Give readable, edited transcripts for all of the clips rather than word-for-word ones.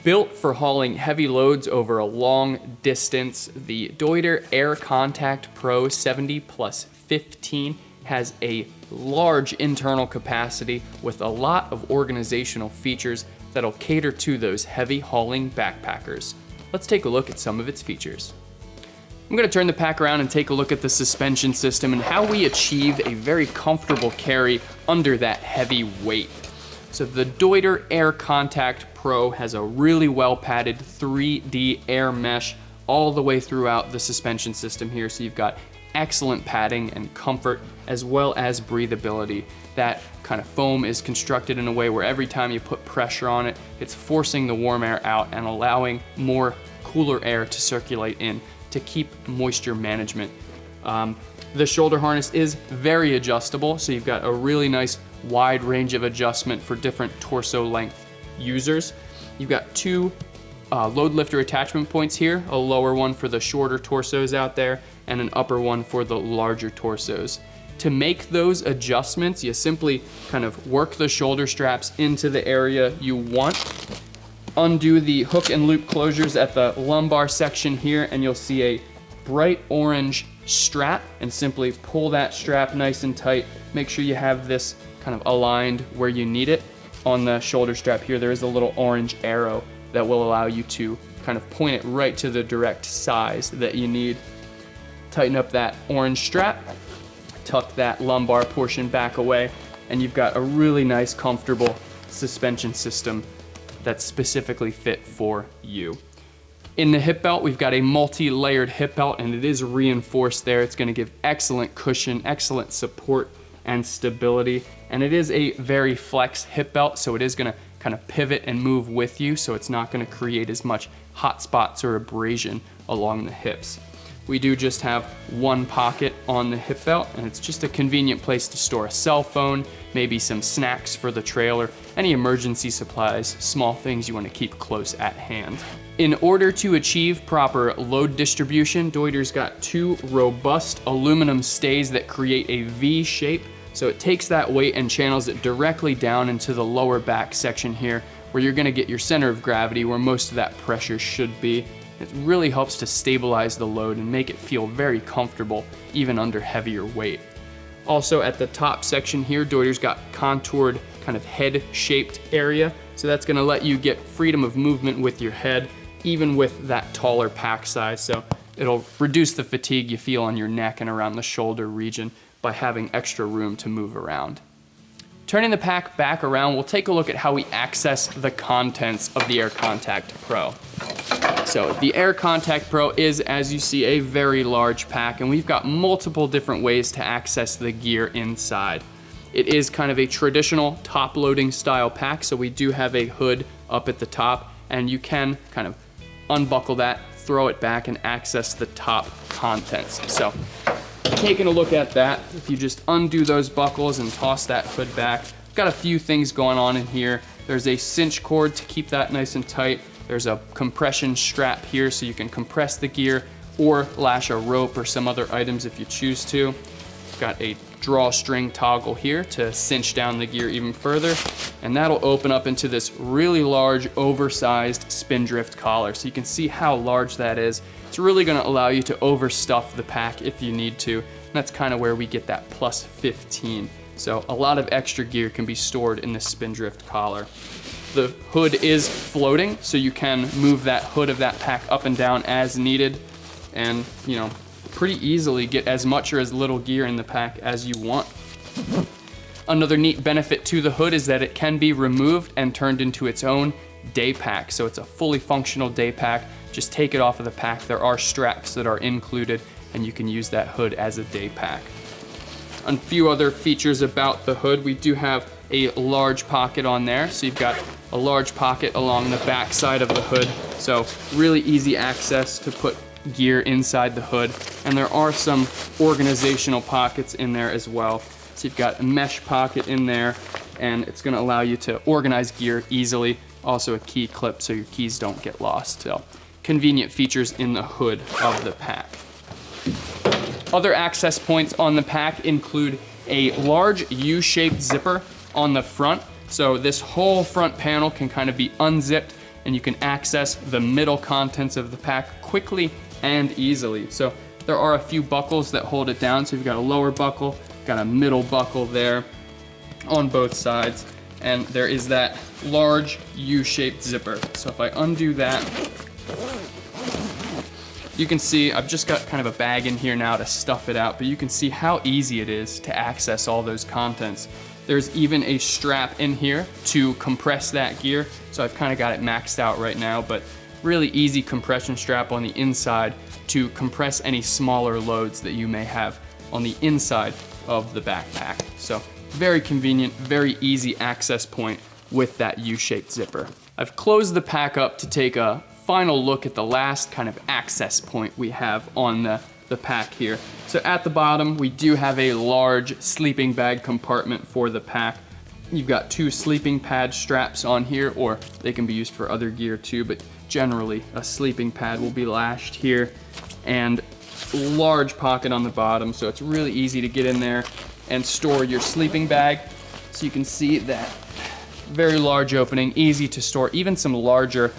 Built for hauling heavy loads over a long distance, the Deuter Aircontact Pro 70 plus 15 has a large internal capacity with a lot of organizational features that'll cater to those heavy hauling backpackers. Let's take a look at some of its features. I'm going to turn the pack around and take a look at the suspension system and how we achieve a very comfortable carry under that heavy weight. So the Deuter Aircontact Pro has a really well padded 3D air mesh all the way throughout the suspension system here. So you've got excellent padding and comfort as well as breathability. That kind of foam is constructed in a way where every time you put pressure on it, it's forcing the warm air out and allowing more cooler air to circulate in to keep moisture management. The shoulder harness is very adjustable, so you've got a really nice wide range of adjustment for different torso length users. You've got two load lifter attachment points here, a lower one for the shorter torsos out there and an upper one for the larger torsos. To make those adjustments, you simply kind of work the shoulder straps into the area you want, undo the hook and loop closures at the lumbar section here, and you'll see a bright orange strap, and simply pull that strap nice and tight. Make sure you have this kind of aligned where you need it. On the shoulder strap here, there is a little orange arrow that will allow you to kind of point it right to the direct size that you need. Tighten up that orange strap, tuck that lumbar portion back away, and you've got a really nice, comfortable suspension system that's specifically fit for you. In the hip belt, we've got a multi-layered hip belt, and it is reinforced there. It's gonna give excellent cushion, excellent support and stability, and it is a very flex hip belt, so it is gonna kind of pivot and move with you, so it's not gonna create as much hot spots or abrasion along the hips. We do just have one pocket on the hip belt, and it's just a convenient place to store a cell phone, maybe some snacks for the trailer, any emergency supplies, small things you want to keep close at hand. In order to achieve proper load distribution, Deuter's got two robust aluminum stays that create a V shape. So it takes that weight and channels it directly down into the lower back section here, where you're going to get your center of gravity where most of that pressure should be. It really helps to stabilize the load and make it feel very comfortable even under heavier weight. Also at the top section here, Deuter's got contoured kind of head-shaped area, so that's going to let you get freedom of movement with your head even with that taller pack size. So it'll reduce the fatigue you feel on your neck and around the shoulder region by having extra room to move around. Turning the pack back around, we'll take a look at how we access the contents of the Aircontact Pro. So the Aircontact Pro is, as you see, a very large pack, and we've got multiple different ways to access the gear inside. It is kind of a traditional top-loading style pack, so we do have a hood up at the top, and you can kind of unbuckle that, throw it back, and access the top contents. So taking a look at that, if you just undo those buckles and toss that hood back, got a few things going on in here. There's a cinch cord to keep that nice and tight. There's a compression strap here so you can compress the gear or lash a rope or some other items if you choose to. Got a drawstring toggle here to cinch down the gear even further, and that'll open up into this really large oversized spindrift collar. So you can see how large that is. It's really going to allow you to overstuff the pack if you need to, and that's kind of where we get that plus 15. So a lot of extra gear can be stored in this spindrift collar. The hood is floating, so you can move that hood of that pack up and down as needed, and pretty easily get as much or as little gear in the pack as you want. Another neat benefit to the hood is that it can be removed and turned into its own day pack. So it's a fully functional day pack. Just take it off of the pack. There are straps that are included, and you can use that hood as a day pack. A few other features about the hood: we do have a large pocket on there, so you've got a large pocket along the back side of the hood, so really easy access to put gear inside the hood. And there are some organizational pockets in there as well. So you've got a mesh pocket in there, and it's going to allow you to organize gear easily. Also a key clip so your keys don't get lost. So convenient features in the hood of the pack. Other access points on the pack include a large U-shaped zipper on the front. So this whole front panel can kind of be unzipped and you can access the middle contents of the pack quickly and easily. So there are a few buckles that hold it down. So you've got a lower buckle, got a middle buckle there on both sides, and there is that large U-shaped zipper. So if I undo that, you can see I've just got kind of a bag in here now to stuff it out, but you can see how easy it is to access all those contents. There's even a strap in here to compress that gear. So I've kind of got it maxed out right now, but really easy compression strap on the inside to compress any smaller loads that you may have on the inside of the backpack. So very convenient, very easy access point with that U-shaped zipper. I've closed the pack up to take a final look at the last kind of access point we have on the pack here. So at the bottom, we do have a large sleeping bag compartment for the pack. You've got 2 sleeping pad straps on here, or they can be used for other gear too, but generally a sleeping pad will be lashed here, and large pocket on the bottom, so it's really easy to get in there and store your sleeping bag. So you can see that very large opening, easy to store even some larger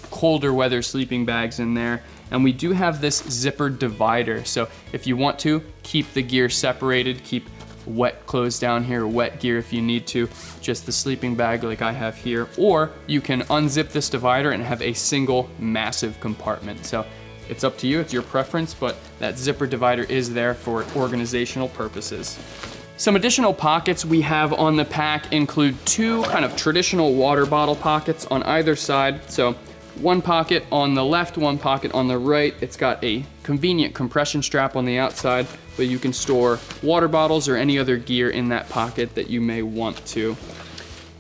colder weather sleeping bags in there. And we do have this zipper divider, so if you want to keep the gear separated, keep wet clothes down here, wet gear if you need to, just the sleeping bag like I have here, or you can unzip this divider and have a single massive compartment. So it's up to you, it's your preference, but that zipper divider is there for organizational purposes. Some additional pockets we have on the pack include 2 kind of traditional water bottle pockets on either side. So 1 pocket on the left, 1 pocket on the right. It's got a convenient compression strap on the outside, but you can store water bottles or any other gear in that pocket that you may want to.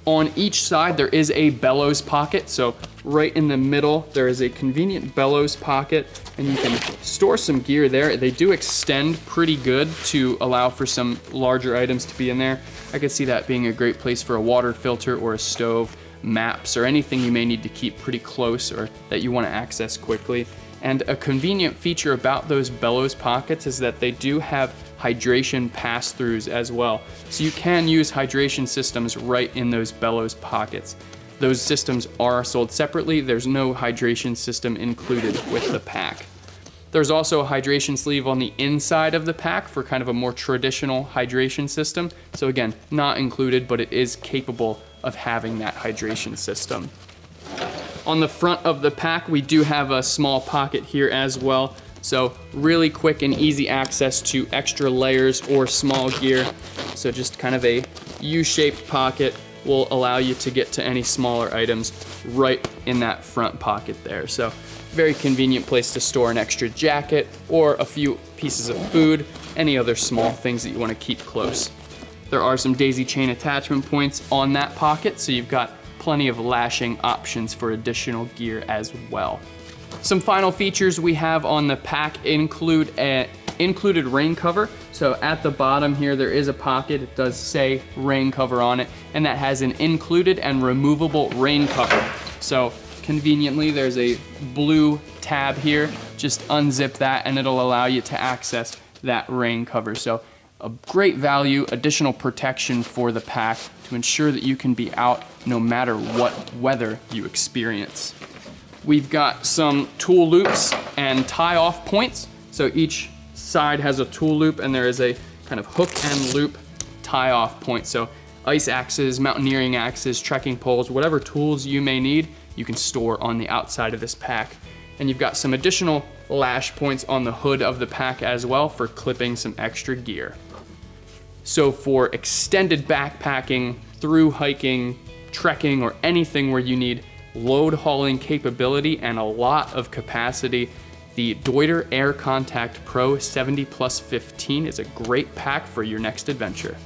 On each side, there is a bellows pocket. So right in the middle, there is a convenient bellows pocket, and you can store some gear there. They do extend pretty good to allow for some larger items to be in there. I could see that being a great place for a water filter or a stove, maps, or anything you may need to keep pretty close or that you want to access quickly. And a convenient feature about those bellows pockets is that they do have hydration pass-throughs as well. So you can use hydration systems right in those bellows pockets. Those systems are sold separately. There's no hydration system included with the pack. There's also a hydration sleeve on the inside of the pack for kind of a more traditional hydration system. So again, not included, but it is capable of having that hydration system. On the front of the pack, we do have a small pocket here as well. So really quick and easy access to extra layers or small gear. So just kind of a U-shaped pocket will allow you to get to any smaller items right in that front pocket there. So very convenient place to store an extra jacket or a few pieces of food, any other small things that you want to keep close. There are some daisy chain attachment points on that pocket, so you've got plenty of lashing options for additional gear as well. Some final features we have on the pack include an included rain cover. So at the bottom here, there is a pocket. It does say rain cover on it, and that has an included and removable rain cover. So conveniently, there's a blue tab here. Just unzip that and it'll allow you to access that rain cover. So a great value, additional protection for the pack to ensure that you can be out no matter what weather you experience. We've got some tool loops and tie-off points. So each side has a tool loop, and there is a kind of hook and loop tie-off point. So ice axes, mountaineering axes, trekking poles, whatever tools you may need, you can store on the outside of this pack. And you've got some additional lash points on the hood of the pack as well for clipping some extra gear. So for extended backpacking, through hiking, trekking, or anything where you need load hauling capability and a lot of capacity, the Deuter Aircontact Pro 70 Plus 15 is a great pack for your next adventure.